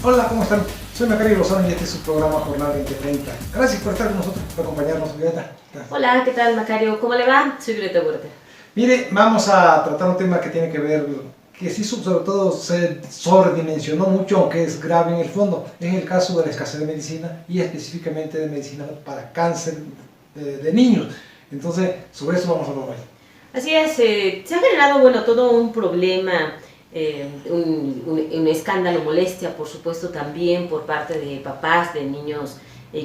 Hola, ¿cómo están? Soy Macario Lozano y este es su programa Jornada 2030. Gracias por estar con nosotros, por acompañarnos, Violeta. Hola, ¿qué tal, Macario? ¿Cómo le va? Soy Violeta Huerta. Mire, vamos a tratar un tema que tiene que ver, que sí sobre todo se sobredimensionó mucho, aunque es grave en el fondo. Es el caso de la escasez de medicina y específicamente de medicina para cáncer de niños. Entonces, sobre eso vamos a hablar hoy. Así es, se ha generado, bueno, todo un problema, un escándalo, molestia, por supuesto, también por parte de papás de niños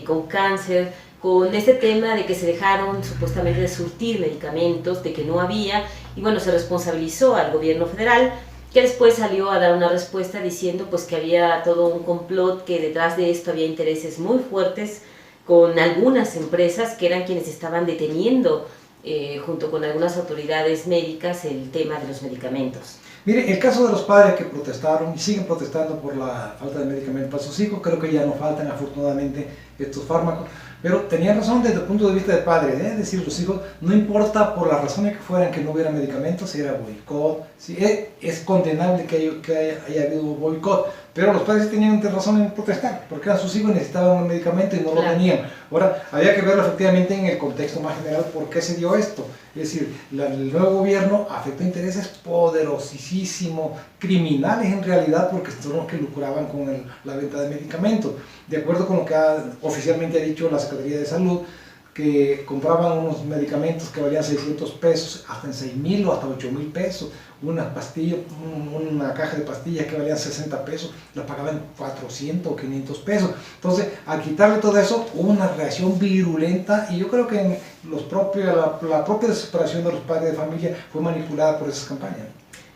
con cáncer, con este tema de que se dejaron supuestamente de surtir medicamentos, de que no había, y bueno, se responsabilizó al gobierno federal, que después salió a dar una respuesta diciendo pues que había todo un complot, que detrás de esto había intereses muy fuertes con algunas empresas que eran quienes estaban deteniendo junto con algunas autoridades médicas el tema de los medicamentos. Mire, el caso de los padres que protestaron y siguen protestando por la falta de medicamentos para sus hijos, creo que ya no faltan afortunadamente estos fármacos, pero tenían razón desde el punto de vista de padres, es decir, los hijos, no importa por las razones que fueran que no hubiera medicamentos, si era boicot, si es condenable que haya habido boicot, pero los padres tenían razón en protestar, porque eran sus hijos, necesitaban un medicamento y no lo tenían. Ahora, había que verlo efectivamente en el contexto más general, por qué se dio esto. Es decir, el nuevo gobierno afectó intereses poderosísimos, criminales en realidad, porque son los que lucraban con la venta de medicamentos. De acuerdo con lo que oficialmente ha dicho la Secretaría de Salud, que compraban unos medicamentos que valían 600 pesos, hasta en 6,000 o hasta 8,000 pesos, una caja de pastillas que valían 60 pesos, la pagaban 400 o 500 pesos. Entonces, al quitarle todo eso, hubo una reacción virulenta y yo creo que la propia desesperación de los padres de familia fue manipulada por esas campañas.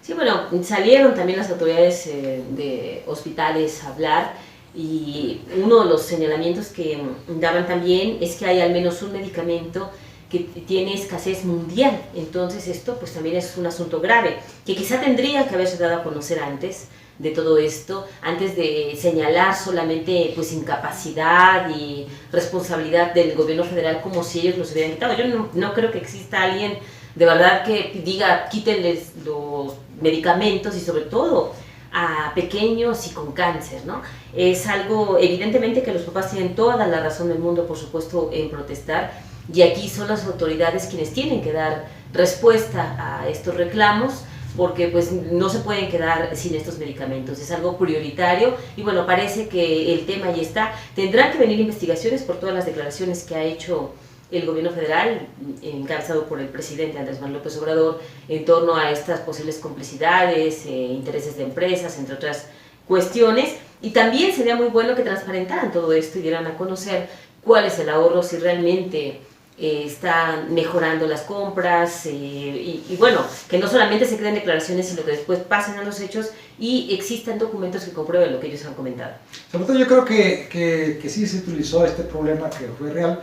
Sí, bueno, salieron también las autoridades de hospitales a hablar, y uno de los señalamientos que daban también es que hay al menos un medicamento que tiene escasez mundial. Entonces esto pues también es un asunto grave, que quizá tendría que haberse dado a conocer antes de todo esto, antes de señalar solamente pues incapacidad y responsabilidad del gobierno federal como si ellos los hubieran quitado. Yo no creo que exista alguien de verdad que diga quítenles los medicamentos y sobre todo a pequeños y con cáncer, ¿no? Es algo, evidentemente que los papás tienen toda la razón del mundo, por supuesto, en protestar, y aquí son las autoridades quienes tienen que dar respuesta a estos reclamos, porque pues no se pueden quedar sin estos medicamentos, es algo prioritario, y bueno, parece que el tema ya está. Tendrán que venir investigaciones por todas las declaraciones que ha hecho el gobierno federal, encabezado por el presidente Andrés Manuel López Obrador, en torno a estas posibles complicidades, intereses de empresas, entre otras cuestiones, y también sería muy bueno que transparentaran todo esto y dieran a conocer cuál es el ahorro, si realmente están mejorando las compras, y bueno, que no solamente se queden declaraciones, sino que después pasen a los hechos y existan documentos que comprueben lo que ellos han comentado. Sobre todo yo creo que sí se utilizó este problema que fue real,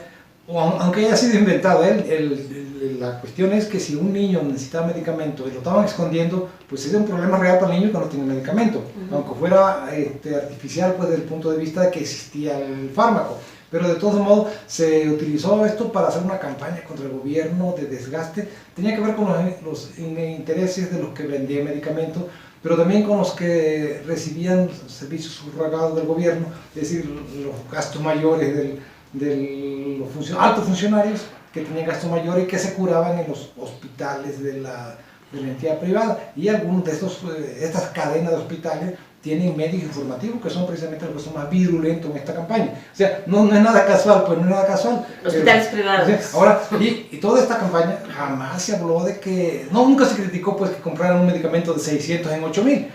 aunque haya sido inventado. La cuestión es que si un niño necesitaba medicamento y lo estaban escondiendo, pues sería un problema real para el niño que no tiene medicamento, aunque fuera artificial pues desde el punto de vista de que existía el fármaco. Pero de todos modos se utilizó esto para hacer una campaña contra el gobierno de desgaste. Tenía que ver con los intereses de los que vendían medicamentos, pero también con los que recibían servicios subrogados del gobierno, es decir, los gastos mayores de los altos funcionarios que tenían gastos mayores y que se curaban en los hospitales de la entidad privada. Y algunos de estas cadenas de hospitales tienen medios informativos que son precisamente los que son más virulentos en esta campaña. O sea, no es nada casual, pues no es nada casual. Hospitales privados. O sea, ahora, y toda esta campaña jamás se habló de que, nunca se criticó pues que compraran un medicamento de 600 en 8,000.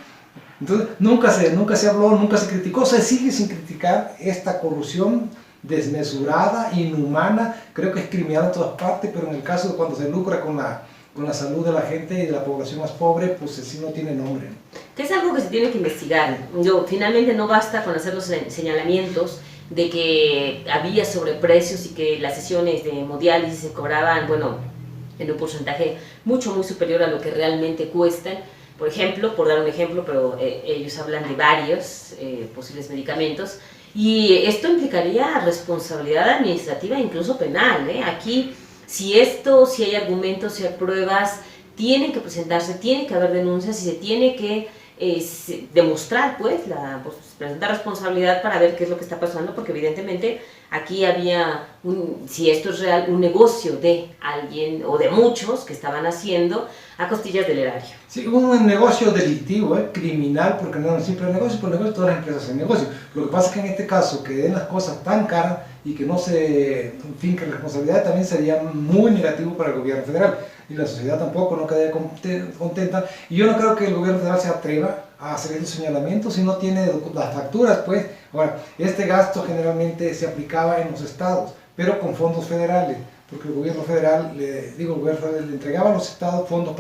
Entonces, nunca se habló, nunca se criticó, se sigue sin criticar esta corrupción desmesurada, inhumana. Creo que es criminal en todas partes, pero en el caso de cuando se lucra con la salud de la gente y de la población más pobre, pues sí no tiene nombre. Que es algo que se tiene que investigar. Finalmente no basta con hacer los señalamientos de que había sobreprecios y que las sesiones de hemodiálisis se cobraban, bueno, en un porcentaje muy superior a lo que realmente cuestan. Por ejemplo, por dar un ejemplo, pero ellos hablan de varios posibles medicamentos, y esto implicaría responsabilidad administrativa e incluso penal. Aquí, si hay argumentos, si hay pruebas, tienen que presentarse, tiene que haber denuncias y se tiene que demostrar, pues, presentar responsabilidad para ver qué es lo que está pasando, porque evidentemente aquí había, si esto es real, un negocio de alguien o de muchos que estaban haciendo a costillas del erario. Sí, un negocio delictivo, criminal, porque no es siempre el negocio, por el negocio todas las empresas hacen negocio. Lo que pasa es que en este caso, que den las cosas tan caras y que no se finquen responsabilidades, también sería muy negativo para el gobierno federal. Y la sociedad tampoco no quedaría contenta. Y yo no creo que el gobierno federal se atreva a hacer estos señalamientos si no tiene las facturas, pues. Ahora, este gasto generalmente se aplicaba en los estados, pero con fondos federales, porque el gobierno federal, el gobierno federal le entregaba a los estados fondos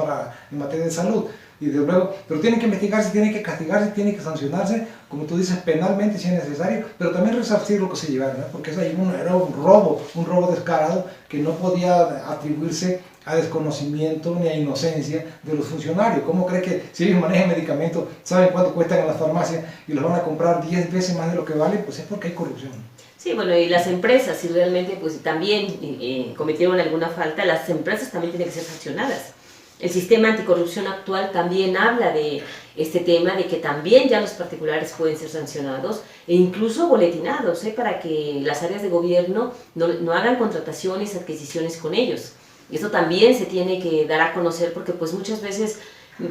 en materia de salud. Y desde luego, pero tienen que investigarse, tienen que castigarse, tienen que sancionarse, como tú dices, penalmente si es necesario, pero también resarcir lo que se llevaron, ¿no? Porque era un robo descarado que no podía atribuirse a desconocimiento ni a inocencia de los funcionarios. ¿Cómo cree que si ellos manejan medicamentos, saben cuánto cuestan en las farmacias y los van a comprar 10 veces más de lo que valen? Pues es porque hay corrupción. Sí, bueno, y las empresas, si realmente pues también cometieron alguna falta, las empresas también tienen que ser sancionadas. El sistema anticorrupción actual también habla de este tema, de que también ya los particulares pueden ser sancionados e incluso boletinados, para que las áreas de gobierno no hagan contrataciones, adquisiciones con ellos. Esto también se tiene que dar a conocer, porque pues muchas veces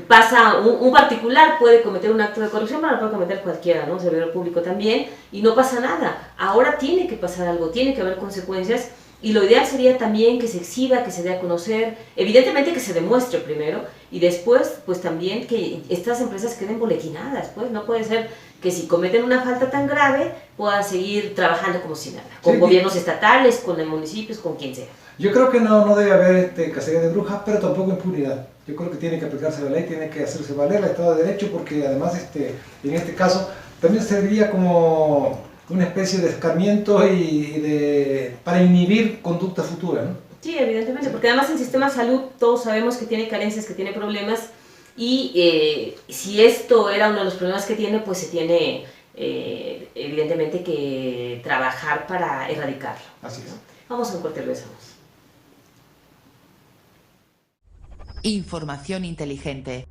pasa, un particular puede cometer un acto de corrupción, pero lo puede cometer cualquiera, ¿no? Un servidor público también, y no pasa nada. Ahora tiene que pasar algo, tiene que haber consecuencias, y lo ideal sería también que se exhiba, que se dé a conocer, evidentemente que se demuestre primero, y después pues también que estas empresas queden boletinadas, pues no puede ser que si cometen una falta tan grave puedan seguir trabajando como si nada, con gobiernos estatales, con los municipios, con quien sea. Yo creo que no debe haber cacería de brujas, pero tampoco impunidad. Yo creo que tiene que aplicarse la ley, tiene que hacerse valer el Estado de Derecho, porque además en este caso también serviría como una especie de escarmiento para inhibir conducta futura, ¿no? Sí, evidentemente, porque además el sistema de salud todos sabemos que tiene carencias, que tiene problemas, y si esto era uno de los problemas que tiene, pues se tiene evidentemente que trabajar para erradicarlo. Así es. ¿No? Vamos a un corte, regresamos. Información inteligente.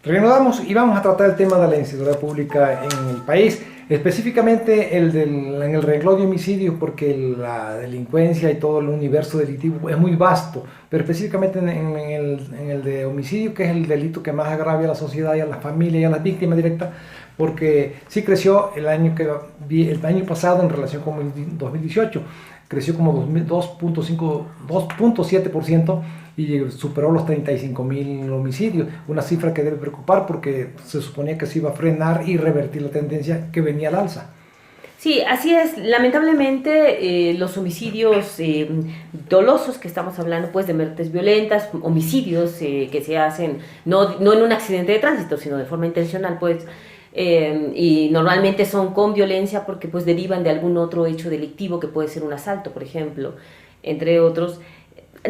Reanudamos y vamos a tratar el tema de la inseguridad pública en el país, específicamente en el renglón de homicidios, porque la delincuencia y todo el universo delictivo es muy vasto, pero específicamente en el de homicidio, que es el delito que más agravia a la sociedad y a la familia y a las víctimas directas, porque sí creció el año pasado en relación con el 2018, creció como 2.7% y superó los 35.000 homicidios, una cifra que debe preocupar porque se suponía que se iba a frenar y revertir la tendencia que venía al alza. Sí, así es. Lamentablemente los homicidios dolosos, que estamos hablando pues de muertes violentas, homicidios que se hacen no en un accidente de tránsito, sino de forma intencional, pues, y normalmente son con violencia porque pues derivan de algún otro hecho delictivo que puede ser un asalto, por ejemplo, entre otros,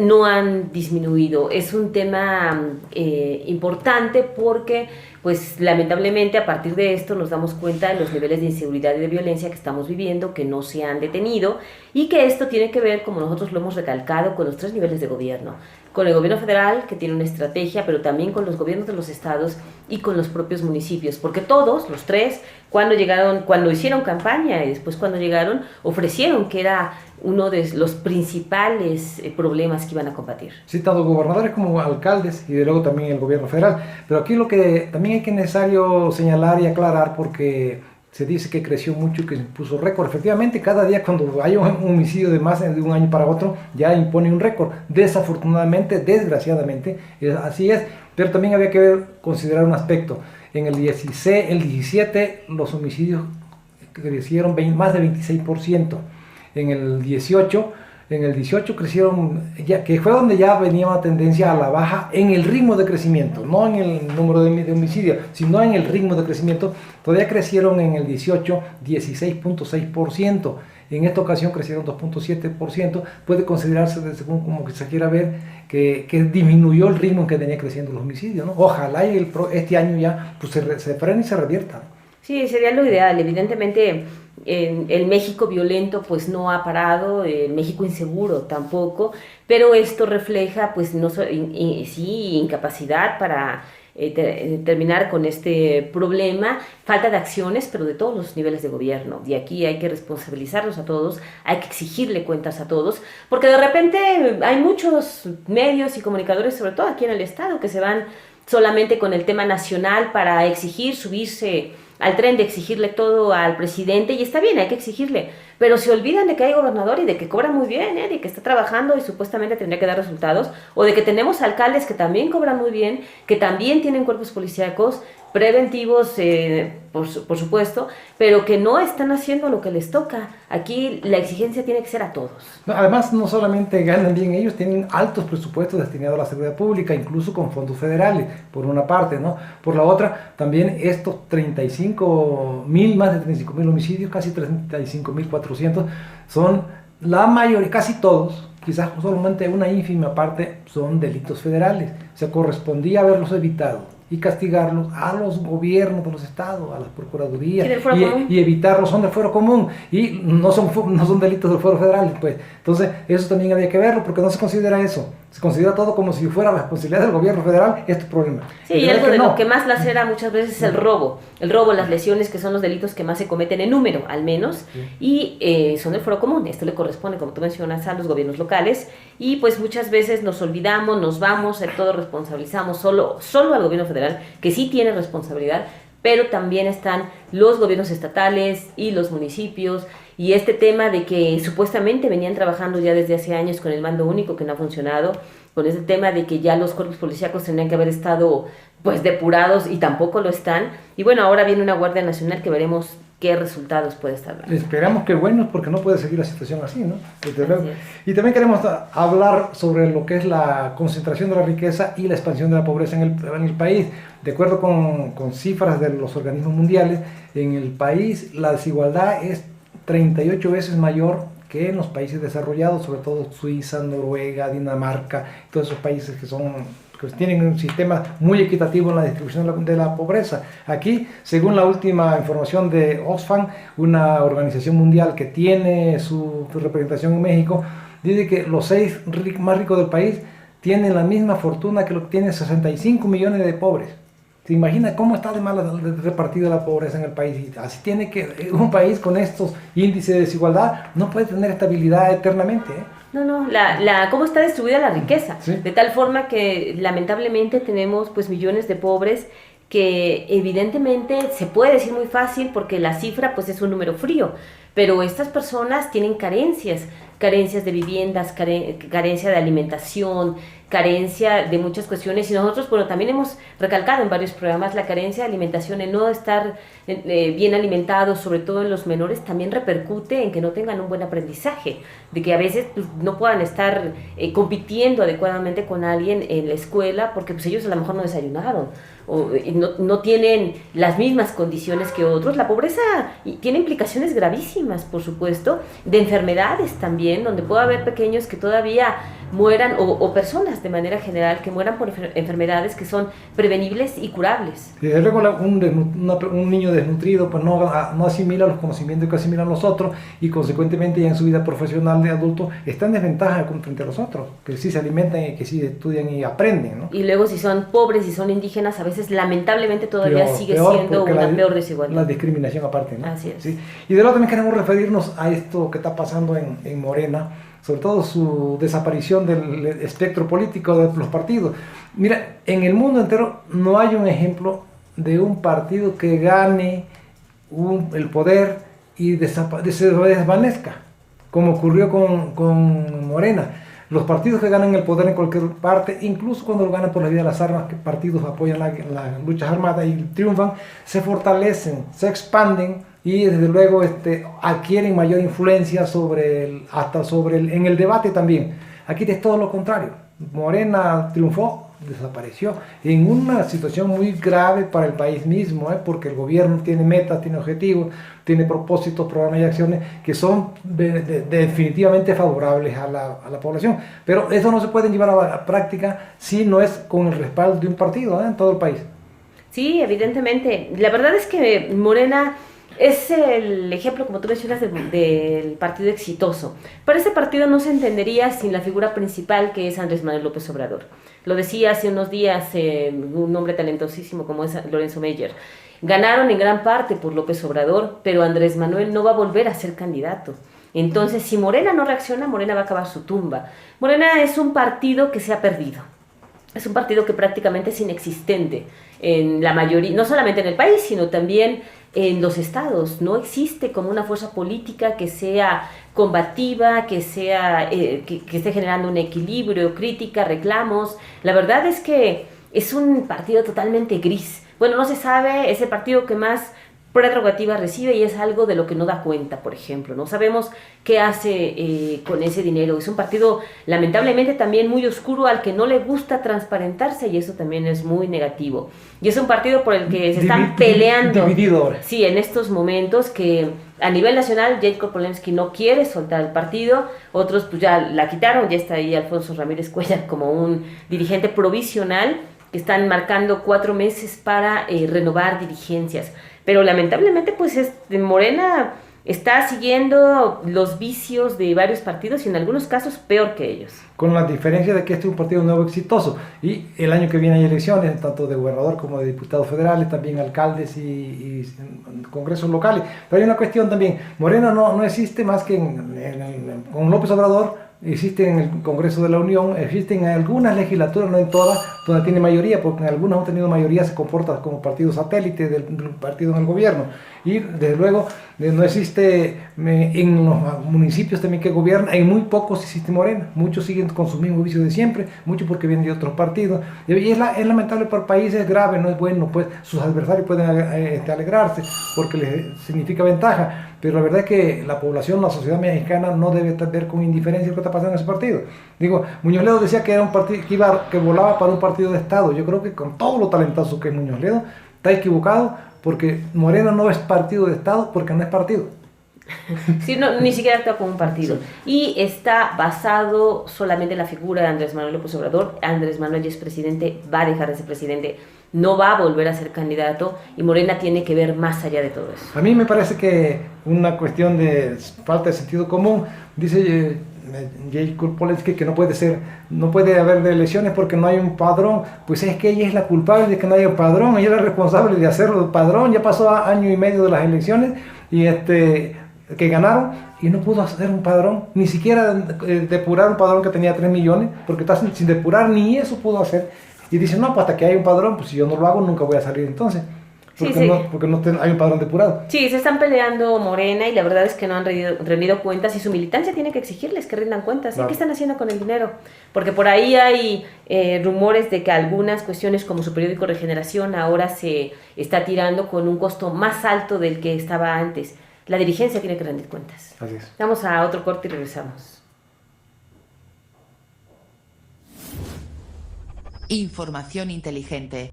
no han disminuido. Es un tema importante porque pues lamentablemente a partir de esto nos damos cuenta de los niveles de inseguridad y de violencia que estamos viviendo, que no se han detenido, y que esto tiene que ver, como nosotros lo hemos recalcado, con los 3 niveles de gobierno: con el gobierno federal, que tiene una estrategia, pero también con los gobiernos de los estados y con los propios municipios, porque todos, los 3, cuando hicieron campaña y después cuando llegaron, ofrecieron que era uno de los principales problemas que iban a combatir. Sí, tanto gobernadores como alcaldes, y de luego también el gobierno federal. Pero aquí lo que también hay que necesario señalar y aclarar, porque se dice que creció mucho y que se puso récord. Efectivamente, cada día cuando hay un homicidio de más de un año para otro, ya impone un récord. Desafortunadamente, desgraciadamente, así es. Pero también había que considerar un aspecto. En el 17 los homicidios crecieron más de 26%. En el 18 crecieron, que fue donde ya venía una tendencia a la baja en el ritmo de crecimiento, no en el número de homicidios, sino en el ritmo de crecimiento. Todavía crecieron en el 18 16.6%, en esta ocasión crecieron 2.7%. Puede considerarse, según como que se quiera ver, que disminuyó el ritmo en que venía creciendo los homicidios, ¿no? Ojalá y este año ya pues, se frene y se revierta. Sí, sería lo ideal. Evidentemente, el México violento pues no ha parado, el México inseguro tampoco, pero esto refleja pues no sí incapacidad para terminar con este problema, falta de acciones, pero de todos los niveles de gobierno. Y aquí hay que responsabilizarlos a todos, hay que exigirle cuentas a todos, porque de repente hay muchos medios y comunicadores, sobre todo aquí en el Estado, que se van solamente con el tema nacional para exigir, subirse al tren de exigirle todo al presidente, y está bien, hay que exigirle, pero se olvidan de que hay gobernador y de que cobra muy bien, de que está trabajando y supuestamente tendría que dar resultados, o de que tenemos alcaldes que también cobran muy bien, que también tienen cuerpos policíacos preventivos, por supuesto, pero que no están haciendo lo que les toca. Aquí la exigencia tiene que ser a todos. No, además, no solamente ganan bien ellos, tienen altos presupuestos destinados a la seguridad pública, incluso con fondos federales, por una parte, ¿no? Por la otra, también estos 35.000, más de 35.000 homicidios, casi 35.400, son la mayoría, casi todos, quizás solamente una ínfima parte, son delitos federales. O sea, correspondía haberlos evitado y castigarlos a los gobiernos de los estados, a las procuradurías, y evitarlos, son del fuero común, y no son delitos del fuero federal, pues. Entonces, eso también había que verlo, porque no se considera eso, se considera todo como si fuera la responsabilidad del gobierno federal, este problema. Sí, y algo de lo que más lacera muchas veces es el robo, las lesiones, que son los delitos que más se cometen en número, al menos, y son del fuero común. Esto le corresponde, como tú mencionas, a los gobiernos locales, y pues muchas veces nos olvidamos, nos vamos, en todo responsabilizamos solo al gobierno federal, que sí tiene responsabilidad, pero también están los gobiernos estatales y los municipios, y este tema de que supuestamente venían trabajando ya desde hace años con el mando único, que no ha funcionado, con ese tema de que ya los cuerpos policíacos tendrían que haber estado pues depurados y tampoco lo están, y bueno, ahora viene una Guardia Nacional que veremos qué resultados puede estar dando. Esperamos que buenos, porque no puede seguir la situación así, ¿no? Y también queremos hablar sobre lo que es la concentración de la riqueza y la expansión de la pobreza en el país. De acuerdo con cifras de los organismos mundiales, en el país la desigualdad es 38 veces mayor que en los países desarrollados, sobre todo Suiza, Noruega, Dinamarca, todos esos países que tienen un sistema muy equitativo en la distribución de la pobreza. Aquí, según la última información de Oxfam, una organización mundial que tiene su representación en México, dice que los 6 más ricos del país tienen la misma fortuna que lo que tienen 65 millones de pobres. ¿Se imagina cómo está de mal repartida la pobreza en el país? Y así tiene que un país con estos índices de desigualdad no puede tener estabilidad eternamente, ¿eh? No, cómo está distribuida la riqueza, ¿sí? De tal forma que lamentablemente tenemos pues millones de pobres, que evidentemente se puede decir muy fácil porque la cifra pues es un número frío, pero estas personas tienen carencias de viviendas, carencia de alimentación, carencia de muchas cuestiones, y nosotros, bueno, también hemos recalcado en varios programas la carencia de alimentación, el no estar bien alimentados, sobre todo en los menores, también repercute en que no tengan un buen aprendizaje, de que a veces pues, no puedan estar compitiendo adecuadamente con alguien en la escuela, porque pues ellos a lo mejor no desayunaron, o no tienen las mismas condiciones que otros. La pobreza tiene implicaciones gravísimas, por supuesto, de enfermedades también, donde puede haber pequeños que todavía mueran, o personas de manera general que mueran por enfermedades que son prevenibles y curables. Y luego un niño desnutrido pues no asimila los conocimientos que asimilan los otros, y consecuentemente ya en su vida profesional de adulto está en desventaja frente a los otros, que sí se alimentan y que sí estudian y aprenden, ¿no? Y luego si son pobres y son indígenas, a veces lamentablemente todavía sigue siendo una peor desigualdad. La discriminación aparte, ¿no? Así es. ¿Sí? Y de luego también queremos referirnos a esto que está pasando en Morena, sobre todo su desaparición del espectro político de los partidos. Mira, en el mundo entero no hay un ejemplo de un partido que gane el poder y se desvanezca, como ocurrió con Morena. Los partidos que ganan el poder en cualquier parte, incluso cuando lo ganan por la vía de las armas, que partidos apoyan las luchas armadas y triunfan, se fortalecen, se expanden y desde luego adquieren mayor influencia en el debate también. Aquí es todo lo contrario. Morena triunfó, desapareció en una situación muy grave para el país mismo, porque el gobierno tiene metas, tiene objetivos, tiene propósitos, programas y acciones que son definitivamente favorables a la población, pero eso no se puede llevar a la práctica si no es con el respaldo de un partido en todo el país. Sí, evidentemente. La verdad es que Morena es el ejemplo, como tú mencionas, del partido exitoso. Pero ese partido no se entendería sin la figura principal que es Andrés Manuel López Obrador. Lo decía hace unos días un hombre talentosísimo como es Lorenzo Meyer. Ganaron en gran parte por López Obrador, pero Andrés Manuel no va a volver a ser candidato. Entonces, si Morena no reacciona, Morena va a acabar su tumba. Morena es un partido que se ha perdido. Es un partido que prácticamente es inexistente en la mayoría, no solamente en el país, sino también en los estados. No existe como una fuerza política que sea combativa, que esté generando un equilibrio, crítica, reclamos. La verdad es que es un partido totalmente gris. Bueno, no se sabe, es el partido que más prerrogativas recibe y es algo de lo que no da cuenta, por ejemplo. No sabemos qué hace con ese dinero. Es un partido lamentablemente también muy oscuro al que no le gusta transparentarse y eso también es muy negativo. Y es un partido por el que se están peleando. Divididor. Sí, en estos momentos que a nivel nacional Jacob Polensky no quiere soltar el partido, otros pues ya la quitaron, ya está ahí Alfonso Ramírez Cuellar como un dirigente provisional que están marcando 4 meses para renovar dirigencias. Pero lamentablemente pues Morena está siguiendo los vicios de varios partidos y en algunos casos peor que ellos. Con la diferencia de que este es un partido nuevo exitoso y el año que viene hay elecciones, tanto de gobernador como de diputados federales, también alcaldes y congresos locales. Pero hay una cuestión también, Morena no existe más que con López Obrador. Existe en el Congreso de la Unión, existen en algunas legislaturas, no en todas, donde tiene mayoría, porque en algunas han tenido mayoría, se comporta como partido satélite del partido en el gobierno. Y desde luego no existe en los municipios también que gobiernan, hay muy pocos existe Morena, muchos siguen con sus mismos vicios de siempre, muchos porque vienen de otros partidos. Y es lamentable para el país, es grave, no es bueno, pues sus adversarios pueden alegrarse porque les significa ventaja. Pero la verdad es que la población, la sociedad mexicana no debe ver con indiferencia lo que está pasando en ese partido. Digo, Muñoz Ledo decía que era un partido que volaba para un partido de Estado. Yo creo que con todo lo talentoso que es Muñoz Ledo, está equivocado porque Morena no es partido de Estado porque no es partido. Sí, no, ni siquiera actúa como un partido. Sí. Y está basado solamente en la figura de Andrés Manuel López Obrador. Andrés Manuel ya es presidente, va a dejar de ser presidente, no va a volver a ser candidato y Morena tiene que ver más allá de todo eso. A mí me parece que una cuestión de falta de sentido común, dice Jacob Polensky que no puede haber elecciones porque no hay un padrón. Pues es que ella es la culpable de que no haya un padrón, ella es la responsable de hacerlo el padrón. Ya pasó año y medio de las elecciones y que ganaron y no pudo hacer un padrón, ni siquiera depurar un padrón que tenía 3 millones, porque está sin depurar, ni eso pudo hacer. Y dicen, no, pues hasta que hay un padrón, pues si yo no lo hago nunca voy a salir entonces. Porque no hay un padrón depurado. Sí, se están peleando Morena y la verdad es que no han rendido cuentas y su militancia tiene que exigirles que rindan cuentas. Claro. ¿Qué están haciendo con el dinero? Porque por ahí hay rumores de que algunas cuestiones como su periódico Regeneración ahora se está tirando con un costo más alto del que estaba antes. La dirigencia tiene que rendir cuentas. Así es. Vamos a otro corte y regresamos. Información inteligente.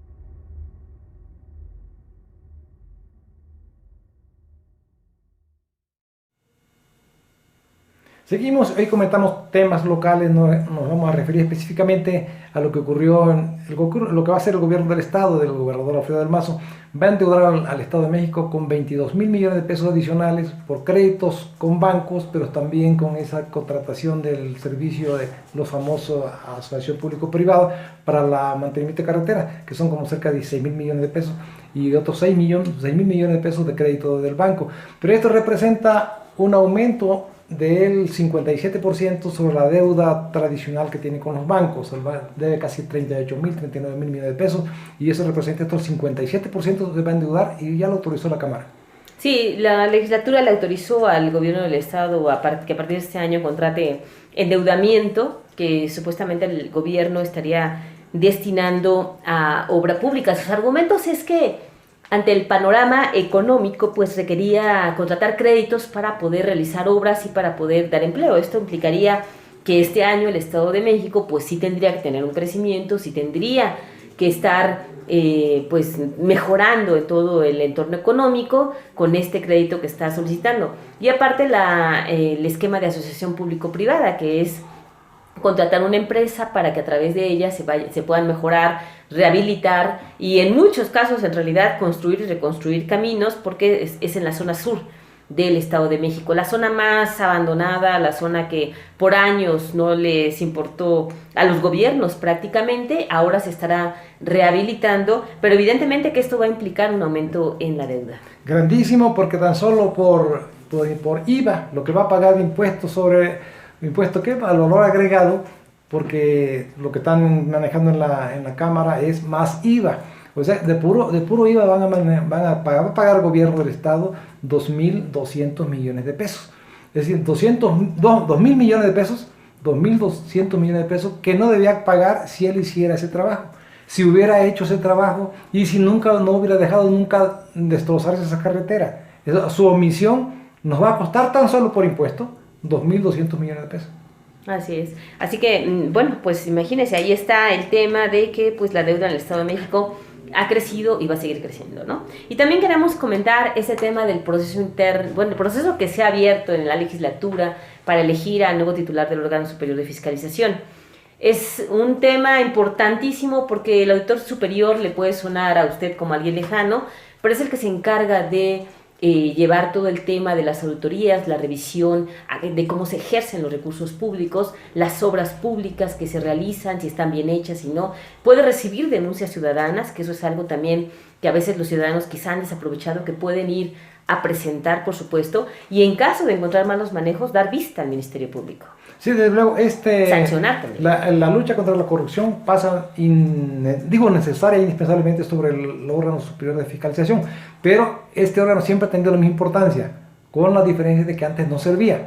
Seguimos, hoy comentamos temas locales, nos vamos a referir específicamente a lo que ocurrió, lo que va a hacer el gobierno del estado, del gobernador Alfredo del Mazo. Va a endeudar al Estado de México con 22,000 millones de pesos adicionales por créditos con bancos, pero también con esa contratación del servicio de los famosos asociación público-privada para el mantenimiento de carretera, que son como cerca de 16,000 millones de pesos y otros 6,000 millones de pesos de crédito del banco. Pero esto representa un aumento del 57% sobre la deuda tradicional que tiene con los bancos. Debe casi 39,000 millones de pesos y eso representa estos 57% que va a endeudar y ya lo autorizó la Cámara. Sí, la legislatura le autorizó al gobierno del estado que a partir de este año contrate endeudamiento que supuestamente el gobierno estaría destinando a obra pública. Sus argumentos es que ante el panorama económico, pues requería contratar créditos para poder realizar obras y para poder dar empleo. Esto implicaría que este año el Estado de México, pues sí tendría que tener un crecimiento, sí tendría que estar pues mejorando en todo el entorno económico con este crédito que está solicitando. Y aparte el esquema de asociación público-privada, que es contratar una empresa para que a través de ella se puedan mejorar rehabilitar y en muchos casos en realidad construir y reconstruir caminos, porque es en la zona sur del Estado de México, la zona más abandonada, la zona que por años no les importó a los gobiernos prácticamente, ahora se estará rehabilitando, pero evidentemente que esto va a implicar un aumento en la deuda. Grandísimo, porque tan solo por IVA, lo que va a pagar de impuestos sobre, impuesto que al valor agregado, porque lo que están manejando en la Cámara es más IVA. O sea, de puro IVA va a pagar el gobierno del Estado 2.200 millones de pesos. Es decir, 2.000 millones de pesos, 2.200 millones de pesos que no debía pagar si él hiciera ese trabajo. Si hubiera hecho ese trabajo y si no hubiera dejado nunca destrozarse esa carretera. Su omisión nos va a costar tan solo por impuesto 2.200 millones de pesos. Así es. Así que, bueno, pues imagínense, ahí está el tema de que pues la deuda en el Estado de México ha crecido y va a seguir creciendo, ¿no? Y también queremos comentar ese tema del proceso interno, bueno, el proceso que se ha abierto en la legislatura para elegir al nuevo titular del órgano superior de fiscalización. Es un tema importantísimo porque el auditor superior le puede sonar a usted como alguien lejano, pero es el que se encarga de llevar todo el tema de las auditorías, la revisión de cómo se ejercen los recursos públicos, las obras públicas que se realizan, si están bien hechas, si no. Puede recibir denuncias ciudadanas, que eso es algo también que a veces los ciudadanos quizá han desaprovechado, que pueden ir a presentar, por supuesto, y en caso de encontrar malos manejos, dar vista al Ministerio Público. Sí, desde luego, sancionar también. La lucha contra la corrupción pasa, necesaria e indispensablemente sobre el órgano superior de fiscalización, pero este órgano siempre ha tenido la misma importancia, con la diferencia de que antes no servía.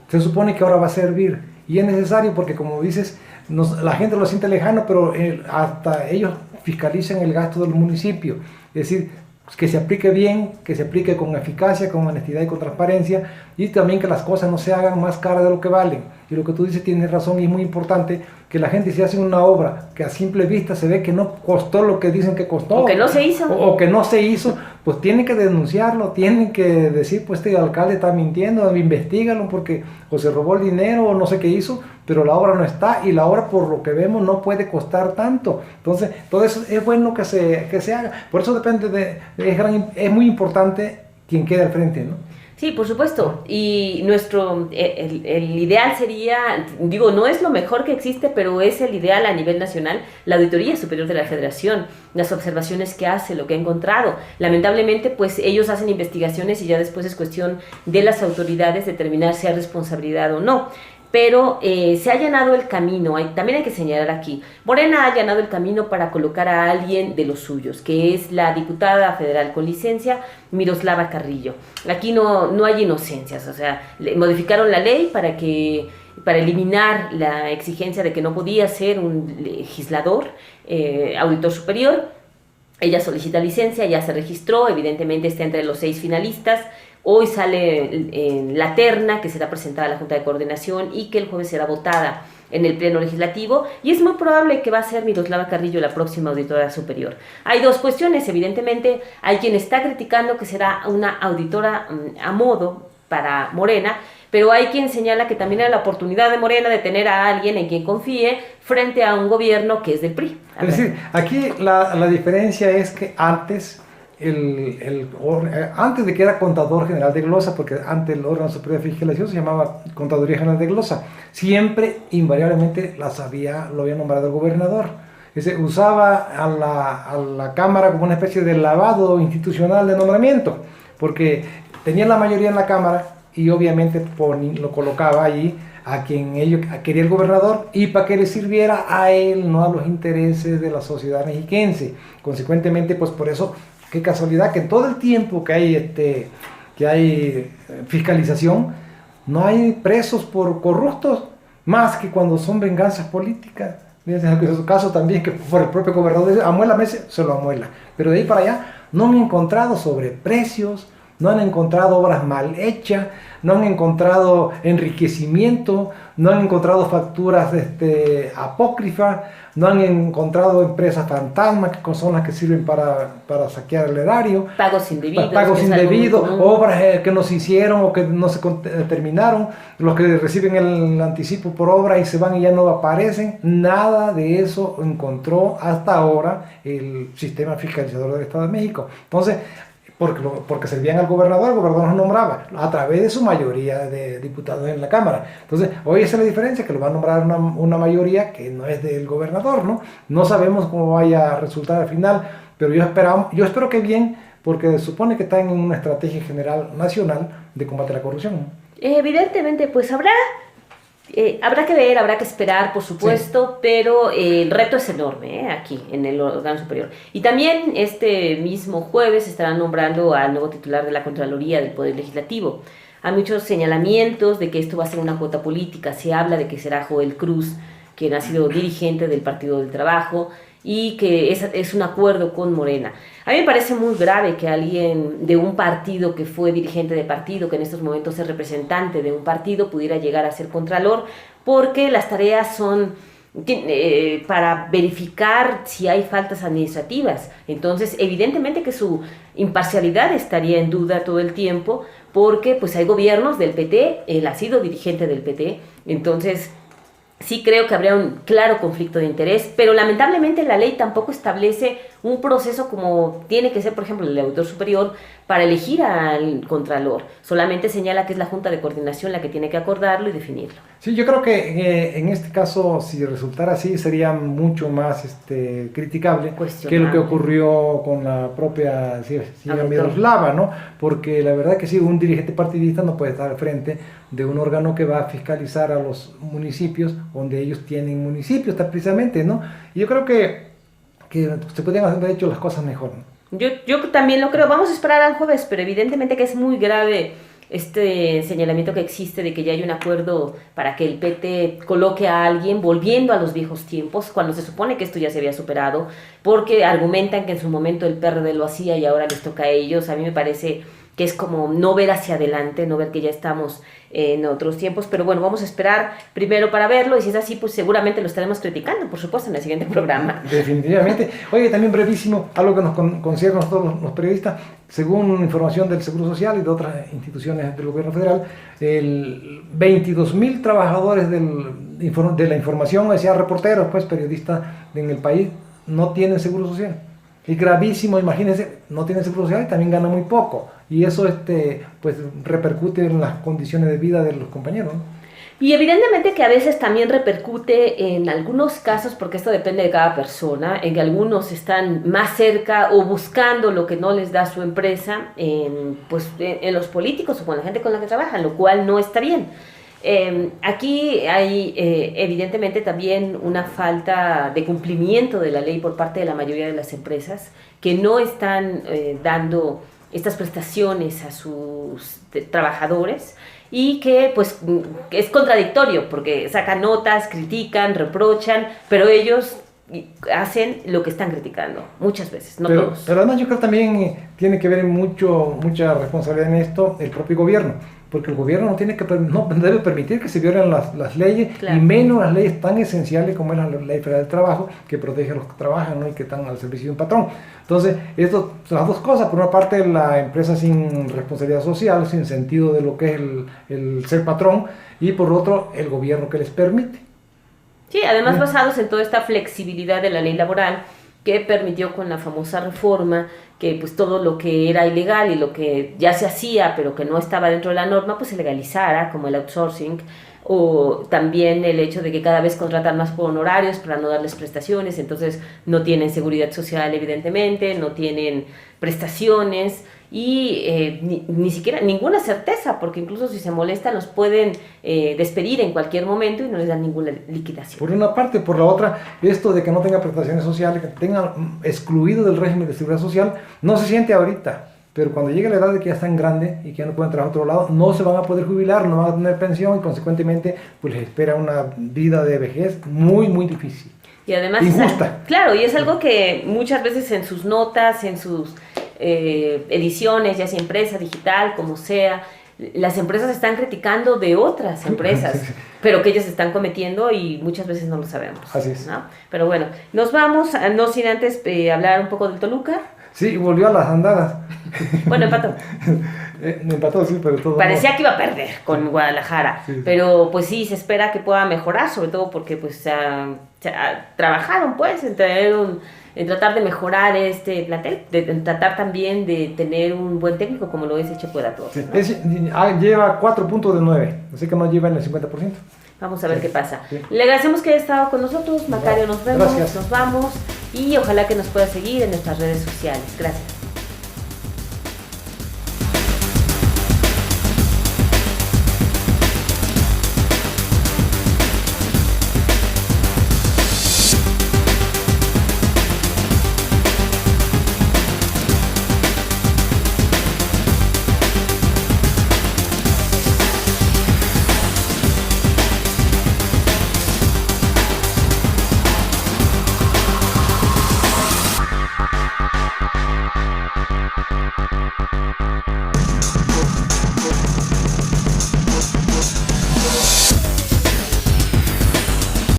Se supone que ahora va a servir, y es necesario porque, como dices, la gente lo siente lejano, pero hasta ellos fiscalizan el gasto del municipio, es decir, que se aplique bien, que se aplique con eficacia, con honestidad y con transparencia, y también que las cosas no se hagan más caras de lo que valen. Y lo que tú dices tiene razón, y es muy importante que la gente, si hace una obra que a simple vista se ve que no costó lo que dicen que costó, o que no se hizo, o que no se hizo, pues tienen que denunciarlo, tienen que decir, pues este alcalde está mintiendo, investígalo porque o se robó el dinero o no sé qué hizo, pero la obra no está, y la obra, por lo que vemos, no puede costar tanto. Entonces, todo eso es bueno que se haga. Por eso depende es muy importante quien quede al frente, ¿no? Sí, por supuesto. Y el ideal sería, digo, no es lo mejor que existe, pero es el ideal a nivel nacional, la Auditoría Superior de la Federación, las observaciones que hace, lo que ha encontrado. Lamentablemente, pues ellos hacen investigaciones y ya después es cuestión de las autoridades determinar si hay responsabilidad o no. Pero se ha allanado el camino, también hay que señalar aquí, Morena ha allanado el camino para colocar a alguien de los suyos, que es la diputada federal con licencia, Miroslava Carrillo. Aquí no hay inocencias, o sea, modificaron la ley para eliminar la exigencia de que no podía ser un legislador, auditor superior. Ella solicita licencia, ya se registró, evidentemente está entre los 6 finalistas. Hoy sale en la terna que será presentada a la Junta de Coordinación y que el jueves será votada en el Pleno Legislativo, y es muy probable que va a ser Miroslava Carrillo la próxima auditora superior. Hay dos cuestiones, evidentemente hay quien está criticando que será una auditora a modo para Morena, pero hay quien señala que también era la oportunidad de Morena de tener a alguien en quien confíe frente a un gobierno que es del PRI. Es decir, aquí la diferencia es que antes de que era Contador General de Glosa, porque antes el órgano superior de fiscalización se llamaba Contaduría General de Glosa, siempre, invariablemente, lo había nombrado el gobernador. Usaba a la Cámara como una especie de lavado institucional de nombramiento, porque tenía la mayoría en la Cámara y obviamente lo colocaba allí a quien quería el gobernador, y para que le sirviera a él, no a los intereses de la sociedad mexiquense. Consecuentemente, pues por eso, qué casualidad que en todo el tiempo que hay fiscalización, no hay presos por corruptos, más que cuando son venganzas políticas. En el caso también que por el propio gobernador dice, amuélame ese, se lo amuela. Pero de ahí para allá no me he encontrado sobre precios, no han encontrado obras mal hechas, no han encontrado enriquecimiento, no han encontrado facturas apócrifas, no han encontrado empresas fantasmas que son las que sirven para saquear el erario, pagos indebidos, obras que no se hicieron o que no se terminaron, los que reciben el anticipo por obra y se van y ya no aparecen. Nada de eso encontró hasta ahora el sistema fiscalizador del Estado de México. Entonces, porque servían al gobernador, el gobernador los nombraba a través de su mayoría de diputados en la Cámara. Entonces, hoy esa es la diferencia, que lo va a nombrar una mayoría que no es del gobernador, ¿no? No sabemos cómo vaya a resultar al final, pero yo espero que bien, porque supone que están en una estrategia general nacional de combate a la corrupción, ¿no? Evidentemente, pues habrá que ver, habrá que esperar, por supuesto, sí. Pero el reto es enorme aquí, en el órgano superior. Y también este mismo jueves estarán nombrando al nuevo titular de la Contraloría del Poder Legislativo. Hay muchos señalamientos de que esto va a ser una cuota política. Se habla de que será Joel Cruz, quien ha sido dirigente del Partido del Trabajo, y que es un acuerdo con Morena. A mí me parece muy grave que alguien de un partido que fue dirigente de partido, que en estos momentos es representante de un partido, pudiera llegar a ser contralor, porque las tareas son para verificar si hay faltas administrativas. Entonces, evidentemente que su imparcialidad estaría en duda todo el tiempo, porque pues hay gobiernos del PT, él ha sido dirigente del PT, entonces sí creo que habría un claro conflicto de interés, pero lamentablemente la ley tampoco establece un proceso como tiene que ser, por ejemplo, el auditor superior para elegir al contralor. Solamente señala que es la Junta de Coordinación la que tiene que acordarlo y definirlo. Sí, yo creo que en este caso, si resultara así, sería mucho más criticable que lo que ocurrió con la propia señora Miroslava, ¿no? Porque la verdad que sí, un dirigente partidista no puede estar al frente de un órgano que va a fiscalizar a los municipios, donde ellos tienen municipios, precisamente, ¿no? Y yo creo que se podrían haber hecho las cosas mejor, ¿no? Yo también lo creo. Vamos a esperar al jueves, pero evidentemente que es muy grave este señalamiento que existe de que ya hay un acuerdo para que el PT coloque a alguien volviendo a los viejos tiempos, cuando se supone que esto ya se había superado, porque argumentan que en su momento el PRD lo hacía y ahora les toca a ellos. A mí me parece que es como no ver hacia adelante, no ver que ya estamos en otros tiempos, pero bueno, vamos a esperar primero para verlo, y si es así, pues seguramente lo estaremos criticando, por supuesto, en el siguiente programa. Definitivamente. Oye, también brevísimo, algo que nos concierne a nosotros los periodistas, según información del Seguro Social y de otras instituciones del gobierno federal, 22,000 trabajadores de la información, decía reporteros, pues periodistas en el país, no tienen Seguro Social. Es gravísimo, imagínense, no tienen Seguro Social y también ganan muy poco. Y eso pues repercute en las condiciones de vida de los compañeros, ¿no? Y evidentemente que a veces también repercute en algunos casos, porque esto depende de cada persona, en que algunos están más cerca o buscando lo que no les da su empresa en los políticos o con la gente con la que trabajan, lo cual no está bien. Aquí hay evidentemente también una falta de cumplimiento de la ley por parte de la mayoría de las empresas que no están dando estas prestaciones a sus trabajadores, y que pues es contradictorio porque sacan notas, critican, reprochan, pero ellos hacen lo que están criticando muchas veces, no todos. Pero además yo creo también tiene que ver mucha responsabilidad en esto el propio gobierno, porque el gobierno no debe permitir que se violen las leyes, claro, y menos las leyes tan esenciales como es la Ley Federal del Trabajo, que protege a los que trabajan, ¿no? Y que están al servicio de un patrón. Entonces, esto son las dos cosas. Por una parte, la empresa sin responsabilidad social, sin sentido de lo que es el ser patrón, y por otro, el gobierno que les permite. Sí, además basados en toda esta flexibilidad de la ley laboral que permitió con la famosa reforma que pues todo lo que era ilegal y lo que ya se hacía pero que no estaba dentro de la norma pues se legalizara, como el outsourcing, o también el hecho de que cada vez contratan más por honorarios para no darles prestaciones, entonces no tienen seguridad social evidentemente, no tienen prestaciones y ni siquiera ninguna certeza, porque incluso si se molestan los pueden despedir en cualquier momento y no les dan ninguna liquidación. Por una parte, por la otra, esto de que no tenga prestaciones sociales, que tengan excluido del régimen de seguridad social, no se siente ahorita, pero cuando llegue la edad de que ya están grandes y que ya no pueden trabajar a otro lado, no se van a poder jubilar, no van a tener pensión y consecuentemente pues les espera una vida de vejez muy, muy difícil. Y además injusta. Claro, y es algo que muchas veces en sus notas, en sus ediciones, ya sea impresa, digital, como sea. Las empresas están criticando de otras empresas, pero que ellas están cometiendo y muchas veces no lo sabemos. Así es. ¿No? Pero bueno, nos vamos, no sin antes hablar un poco del Toluca. Sí, volvió a las andadas. Bueno, empató. Empató, sí, pero todo. Parecía que iba a perder con Guadalajara, Sí. pero pues sí, se espera que pueda mejorar, sobre todo porque pues trabajaron pues en tratar de mejorar este plantel, en tratar también de tener un buen técnico como lo es el Chepo de la Torre, Sí. ¿no? Lleva 4 puntos de 9, así que no lleva en el 50%. Vamos a ver qué pasa. Sí. Le agradecemos que haya estado con nosotros, Macario, nos vemos, Gracias. nos vamos y ojalá que nos pueda seguir en nuestras redes sociales. Gracias.